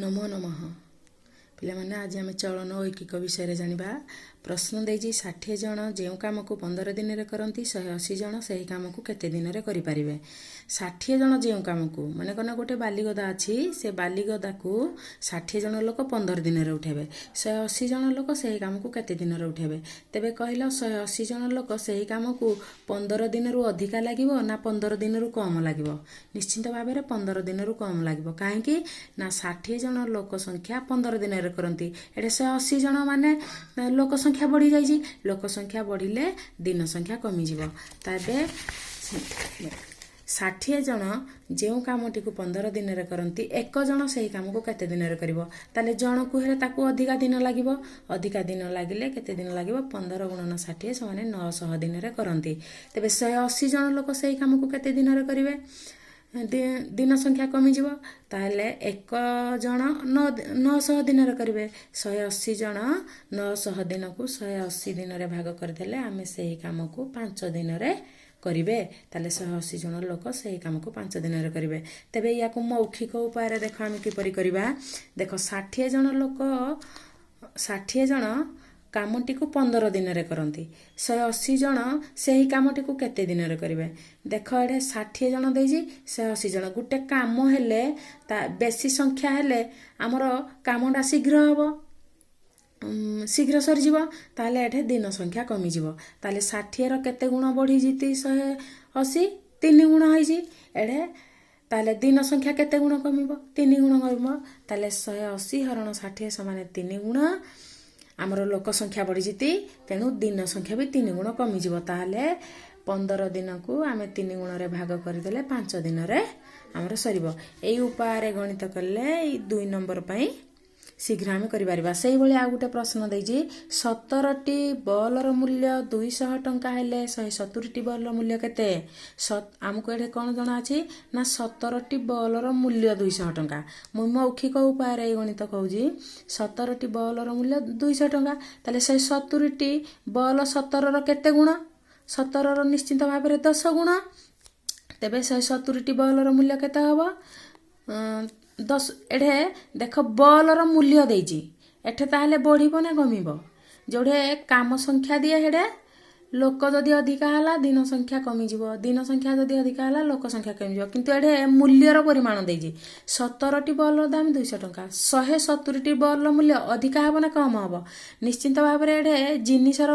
नमो नमः पिलामाने आज आम चलन ऐकिक विषय जानिबा। प्रश्न देजी 60 जन जो कम को 15 दिन में करती 180 जन से कम को केते दिन में करें। 60 जन जो कम को मन कन गोटे बालीगदा अच्छी से बालीगदा को 60 जन लोक 15 दिन में उठेबे 180 जन लोक से कम को केते दिन में उठेबे। तेबे कहल 180 जन लोक से कम को 15 दिन रु अधिका लगिवो ना 15 दिन रु कम लगिवो। निश्चिंत भाव में 15 दिन रु कम लगिवो कहीं ना 60 जन लोक संख्या 15 दिन में करती एटे 180 जन माने लोक संख्या बढ़ी जाइए। लोक संख्या बढ़िले दिन संख्या कमिजिवो। तबे 60 जन जो कामटी को 15 दिन में करती एक जन से काम को केते दिन में करिवो ताले जन को हेले ताकू अधिका दिन लागिवो। अधिका दिन लागिले केते दिन लागिवो 15 गुणन 60 समान 900 दिन में करती। तेबे 180 जन लोक से काम को केते दिन में करिवे दिन संख्या कमिजिवो ताहले एक जन 900 दिन रे करिवे। 180 जन 900 दिन को 180 दिन रे भाग करदेले आमे सेही काम को 5 दिन रे करिवे। ताले 180 जन लोक सेही काम को 5 दिन रे करिवे। तबे या को मौखिक उपाय देखो आमे किपरि करिबा। देखो 60 जन लोक 60 जन कामटी को 15 दिन में करती 180 जन से ही कामटी को केते दिन में करेंगे। देख ये 60 जन देजी 180 जन गोटे काम हेले बेसी संख्या हेले आमर कामटा शीघ्र हम शीघ्र सरीज ताले एठे दिन संख्या कमिजिव। ताले 60 रो केते गुण बढ़ी जीती 180 3 गुण होइजी एठे ताले दिन संख्या केते गुण कमिबो 3 गुण कमिबो। ताले 180 हरण 60 समान 3 गुण आमर लोक संख्या बढ़ी जीती तेणु दिन संख्या भी 3 गुण कमिजिव। ताहले 15 दिन को आमे 3 गुण रे भाग करदेले 5 दिन रे आमर सरीबो। एई उपाय गणित कले 2 नंबर पई शीघ्र आमे करि परिबा। सेही भली आ गुटे प्रश्न देजी 17टी बॉलर मूल्य 200 टंका हेले 170टी बॉलर मूल्य केते। आमको एठे कोन जणा अछि ना 17टी बॉलर मूल्य 200 टंका। मु मौखिक उपाय रे गणित कहूजी 17टी बॉलर मूल्य 200 टंका ताले 170टी बॉल 17 रो केते गुण 17 रो निश्चित भाव रे 10 गुण। तेबे 170टी बॉलर मूल्य केते हबो 10। एठे देख बॉलर मूल्य देजी एठे ताहले बढ़िबो ना कमिबो। जोड़े काम संख्या दिए हेडे लोक जदि अधिका हला दिन संख्या कमिजिवो। दिन संख्या जदि अधिका हला लोक संख्या कमिजिवो। किंतु एठे मूल्यर परिमाण देजी 17टी बॉलर दाम 200 टंका 170टी बॉलर मूल्य अधिका हबो ना कम हबो। निश्चिंत भाव रे एठे जिनिसर